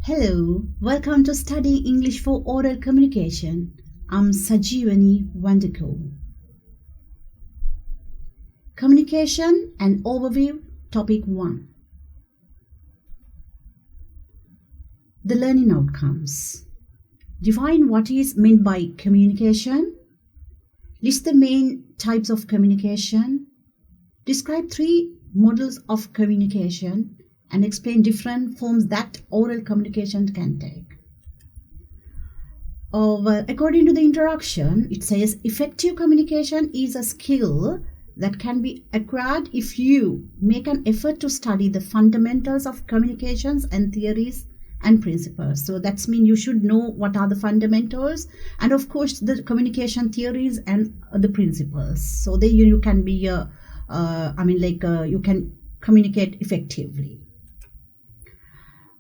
Hello, welcome to Study English for Oral Communication. I'm Sajivani Vandiko. Communication and Overview, Topic 1. The learning outcomes. Define what is meant by communication. List the main types of communication. Describe 3 models of communication and explain different forms that oral communication can take. According to the introduction, it says effective communication is a skill that can be acquired if you make an effort to study the fundamentals of communications and theories and principles. So that's mean you should know what are the fundamentals and of course the communication theories and the principles. So there you can be you can communicate effectively.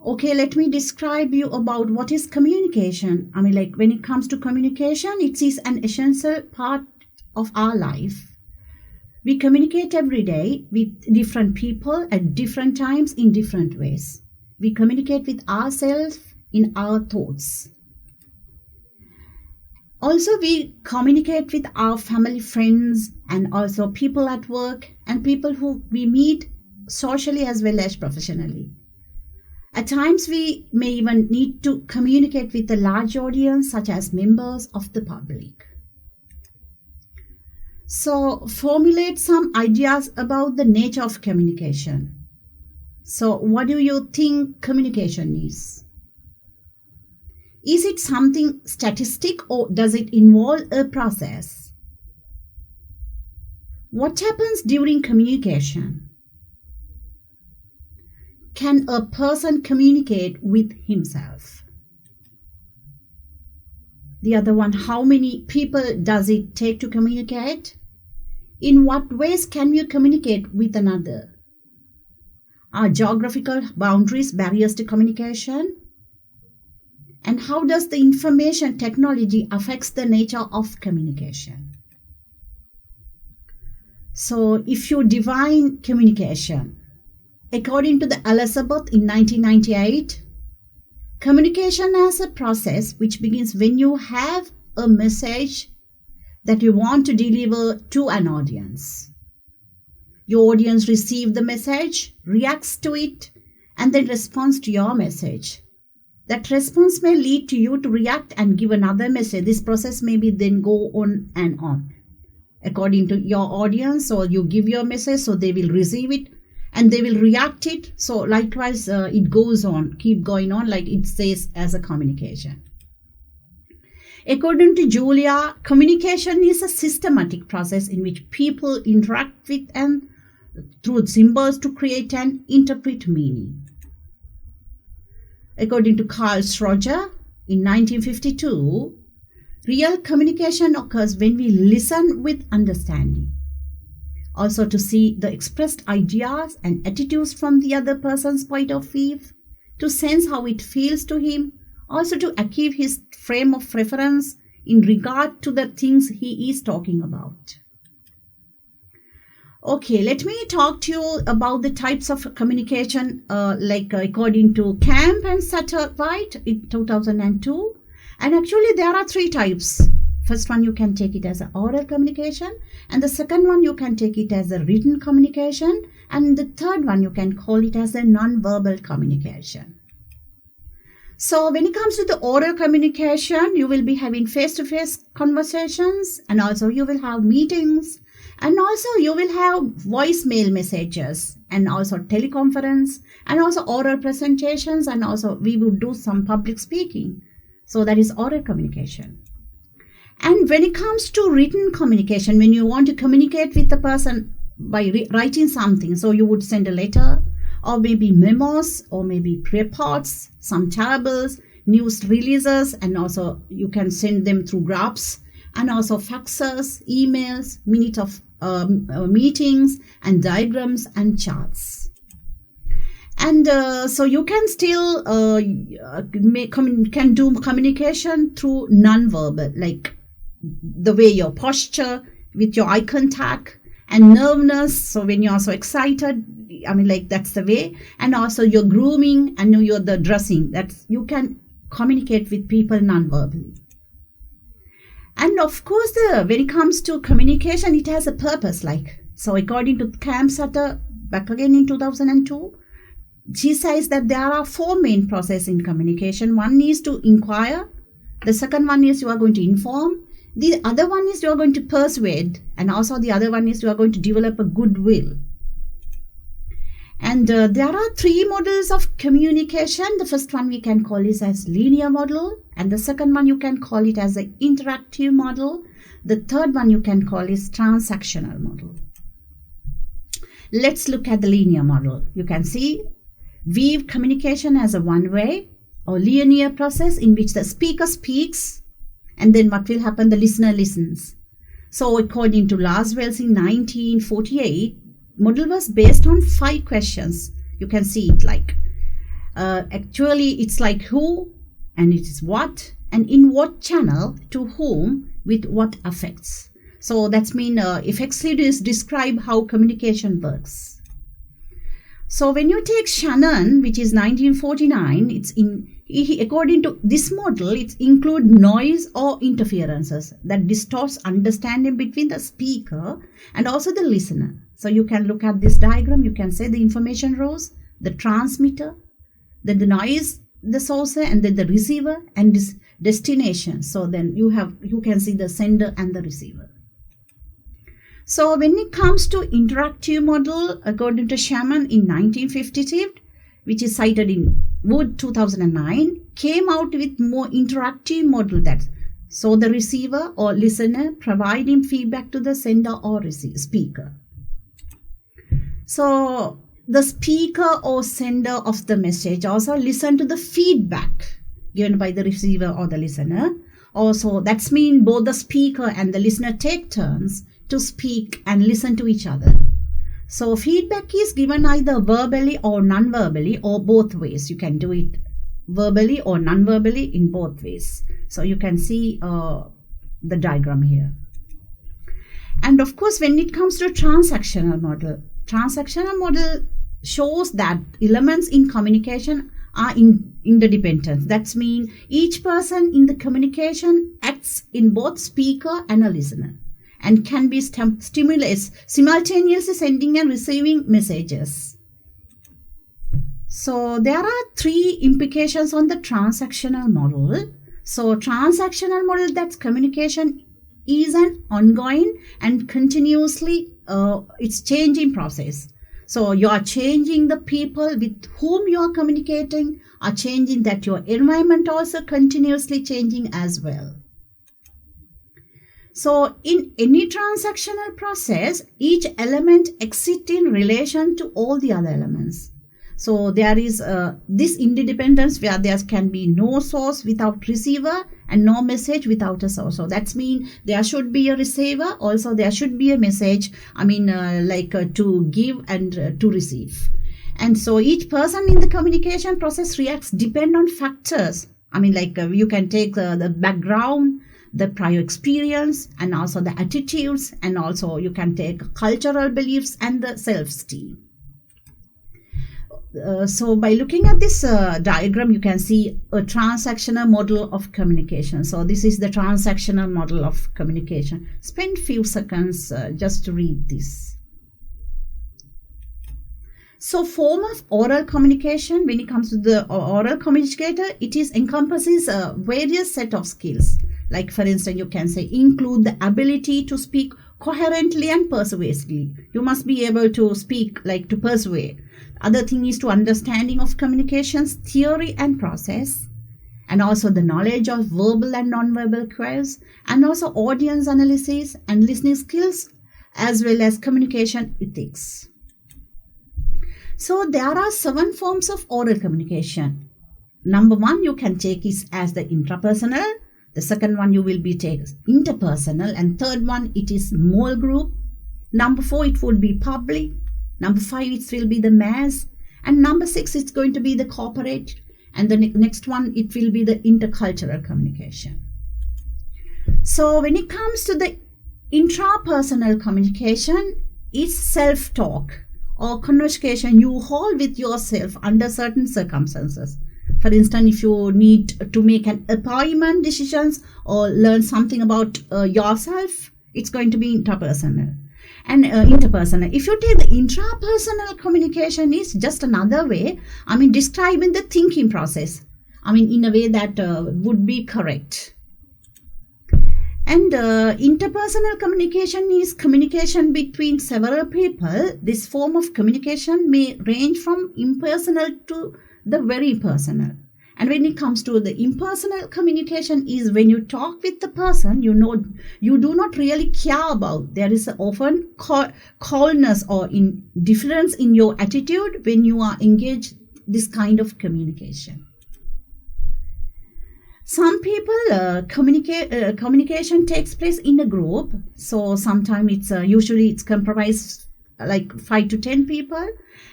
Okay, let me describe you about what is communication. When it comes to communication, it is an essential part of our life. We communicate every day with different people at different times in different ways. We communicate with ourselves in our thoughts. Also, we communicate with our family, friends, and also people at work and people who we meet socially as well as professionally. At times, we may even need to communicate with a large audience, such as members of the public. So, formulate some ideas about the nature of communication. So, what do you think communication is? Is it something statistic or does it involve a process? What happens during communication? Can a person communicate with himself? The other one, how many people does it take to communicate? In what ways can you communicate with another? Are geographical boundaries barriers to communication? And how does the information technology affects the nature of communication? So if you define communication, according to the Elizabeth in 1998, communication as a process which begins when you have a message that you want to deliver to an audience. Your audience receives the message, reacts to it, and then responds to your message. That response may lead to you to react and give another message. This process may be then go on and on. According to your audience, or you give your message, so they will receive it and they will react it. So likewise, it goes on, keep going on like it says as a communication. According to Julia, communication is a systematic process in which people interact with and through symbols to create and interpret meaning. According to Carl Stroger, in 1952, real communication occurs when we listen with understanding. Also to see the expressed ideas and attitudes from the other person's point of view, to sense how it feels to him, also to achieve his frame of reference in regard to the things he is talking about. Okay, let me talk to you about the types of communication according to Camp and Satterwhite in 2002. And actually there are 3 types. First one, you can take it as an oral communication, and the second one, you can take it as a written communication, and the third one, you can call it as a non-verbal communication. So when it comes to the oral communication, you will be having face-to-face conversations, and also you will have meetings, and also you will have voicemail messages, and also teleconference, and also oral presentations, and also we will do some public speaking. So that is oral communication. And when it comes to written communication, when you want to communicate with the person by writing something, so you would send a letter or maybe memos or maybe reports, some tables, news releases, and also you can send them through graphs and also faxes, emails, minutes of meetings and diagrams and charts. And so you can still can do communication through non-verbal, like the way your posture with your eye contact And nervousness, so when you're so excited, I mean, like that's the way. And also your grooming and your the dressing, that you can communicate with people non-verbally. And of course, when it comes to communication, it has a purpose. Like, so according to Camp Sutter, back again in 2002, she says that there are 4 main processes in communication. One is to inquire. The second one is you are going to inform. The other one is you are going to persuade. And also the other one is you are going to develop a goodwill. And there are 3 models of communication. The first one we can call it as linear model. And the second one you can call it as an interactive model. The third one you can call is transactional model. Let's look at the linear model. You can see view communication as a one-way or linear process in which the speaker speaks and then what will happen? The listener listens. So according to Laswell's in 1948, model was based on 5 questions. You can see it like, actually it's like who, and it is what, and in what channel, to whom, with what affects. So that's mean effectively is describe how communication works. So when you take Shannon, which is 1949, it's according to this model, it include noise or interferences that distorts understanding between the speaker and also the listener. So you can look at this diagram. You can say the information rows, the transmitter, then the noise, the source, and then the receiver and this destination. So then you can see the sender and the receiver. So when it comes to interactive model, according to Shaman in 1952, which is cited in Wood 2009, came out with more interactive model that so the receiver or listener providing feedback to the sender or speaker. So the speaker or sender of the message also listen to the feedback given by the receiver or the listener. Also, that's mean both the speaker and the listener take turns to speak and listen to each other. So feedback is given either verbally or non-verbally or both ways. You can do it verbally or non-verbally in both ways. So you can see the diagram here. And of course, when it comes to transactional model shows that elements in communication are interdependent. That means each person in the communication acts in both speaker and a listener, and can be simultaneously sending and receiving messages. So there are 3 implications on the transactional model. So transactional model, that's communication is an ongoing and continuously it's changing process. So you are changing the people with whom you are communicating are changing, that your environment also continuously changing as well. So in any transactional process, each element exists in relation to all the other elements. So there is this interdependence where there can be no source without receiver and no message without a source. So that means there should be a receiver, also there should be a message, to give and to receive. And so each person in the communication process reacts depend on factors. You can take the background, the prior experience, and also the attitudes, and also you can take cultural beliefs and the self-esteem. So by looking at this diagram, you can see a transactional model of communication. So this is the transactional model of communication. Spend few seconds just to read this. So form of oral communication, when it comes to the oral communicator, it encompasses various set of skills. Like for instance, you can say include the ability to speak coherently and persuasively. You must be able to speak to persuade. Other thing is to understanding of communications theory and process, and also the knowledge of verbal and non-verbal cues, and also audience analysis and listening skills, as well as communication ethics. So there are 7 forms of oral communication. Number 1 you can take is as the intrapersonal. The second one you will be take interpersonal, and third one it is small group. Number 4 it would be public. Number 5 it will be the mass, and number 6 it's going to be the corporate, and the next one it will be the intercultural communication. So when it comes to the intrapersonal communication, is self-talk or conversation you hold with yourself under certain circumstances. For instance, if you need to make an appointment decisions or learn something about yourself, it's going to be interpersonal. And interpersonal. If you take the intrapersonal communication, is just another way, describing the thinking process. In a way that would be correct. And interpersonal communication is communication between several people. This form of communication may range from impersonal to the very personal. And when it comes to the impersonal communication is when you talk with the person you do not really care about. There is often coldness or indifference in your attitude when you are engaged this kind of communication. Some people communication takes place in a group. So sometimes it's usually it's comprised like 5 to 10 people.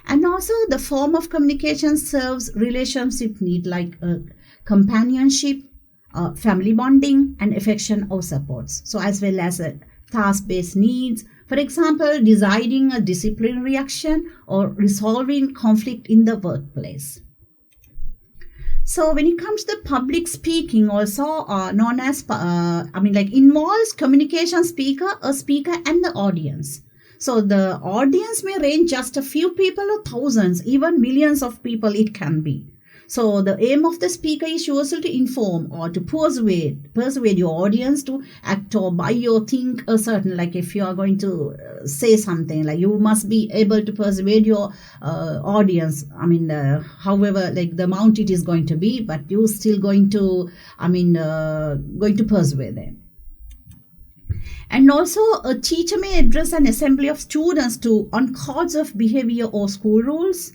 And also the form of communication serves relationship need like companionship, family bonding, and affection or supports. So as well as task-based needs. For example, deciding a disciplinary action or resolving conflict in the workplace. So when it comes to public speaking, also known as, involves communication a speaker and the audience. So the audience may range just a few people or thousands, even millions of people it can be. So the aim of the speaker is usually to inform or to persuade your audience to act or buy or think a certain, like if you are going to say something, like you must be able to persuade your audience. However, like the amount it is going to be, but you're still going to, going to persuade them. And also a teacher may address an assembly of students on codes of behavior or school rules.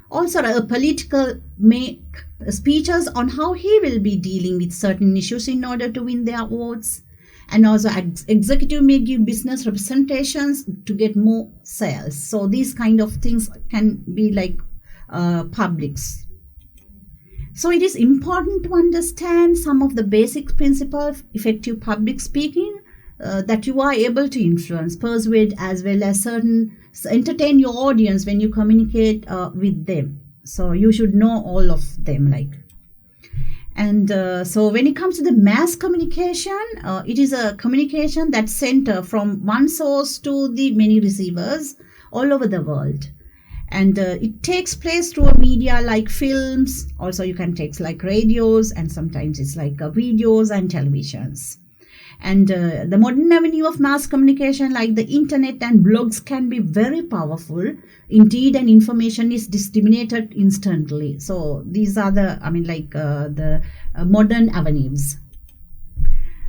Also, a political make speeches on how he will be dealing with certain issues in order to win their votes. And also, executive may give business representations to get more sales. So these kind of things can be like publics. So it is important to understand some of the basic principles of effective public speaking that you are able to influence, persuade, as well as entertain your audience when you communicate with them. So you should know all of them. And so when it comes to the mass communication, it is a communication that center from one source to the many receivers all over the world. And it takes place through a media like films. Also, you can take like radios, and sometimes it's like videos and televisions. And the modern avenue of mass communication like the internet and blogs can be very powerful. Indeed, and information is disseminated instantly. So these are the, the modern avenues.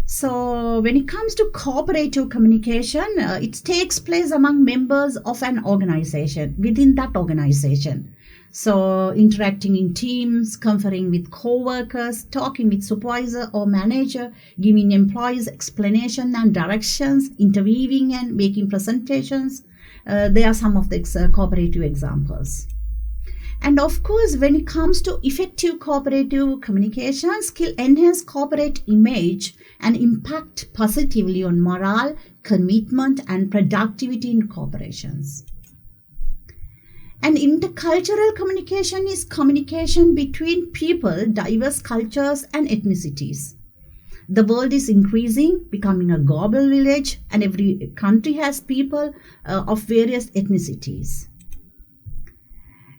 So when it comes to cooperative communication, it takes place among members of an organization, within that organization. So interacting in teams, conferring with co-workers, talking with supervisor or manager, giving employees explanation and directions, interviewing and making presentations. They are some of the cooperative examples. And of course, when it comes to effective cooperative communication, skill enhance corporate image and impact positively on morale, commitment, and productivity in corporations. And intercultural communication is communication between people, diverse cultures and ethnicities. The world is increasing, becoming a global village, and every country has people of various ethnicities.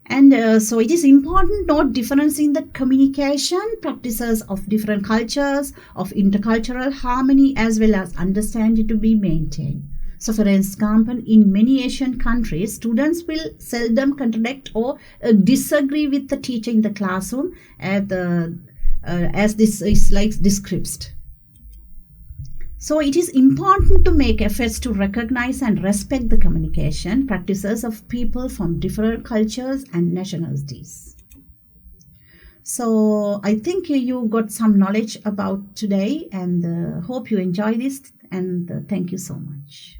And so it is important to note difference in the communication practices of different cultures, of intercultural harmony, as well as understanding to be maintained. So for example, in many Asian countries, students will seldom contradict or disagree with the teacher in the classroom as this is like described. So it is important to make efforts to recognize and respect the communication practices of people from different cultures and nationalities. So I think you got some knowledge about today, and hope you enjoy this, and thank you so much.